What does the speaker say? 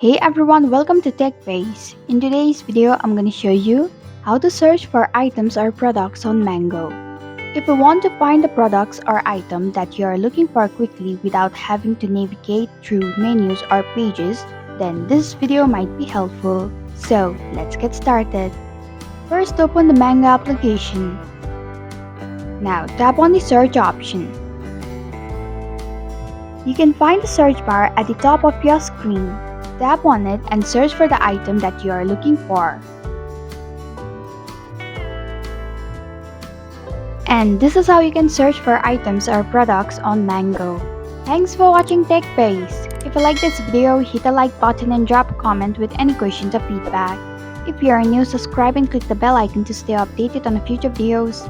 Hey everyone, welcome to TechBase. In today's video, I'm going to show you how to search for items or products on Mango. If you want to find the products or item that you are looking for quickly without having to navigate through menus or pages, then this video might be helpful. So, let's get started. First, open the Mango application. Now, tap on the search option. You can find the search bar at the top of your screen. Tap on it and search for the item that you are looking for. And this is how you can search for items or products on Mango. Thanks for watching TechBase. If you like this video, hit the like button and drop a comment with any questions or feedback. If you are new, subscribe and click the bell icon to stay updated on the future videos.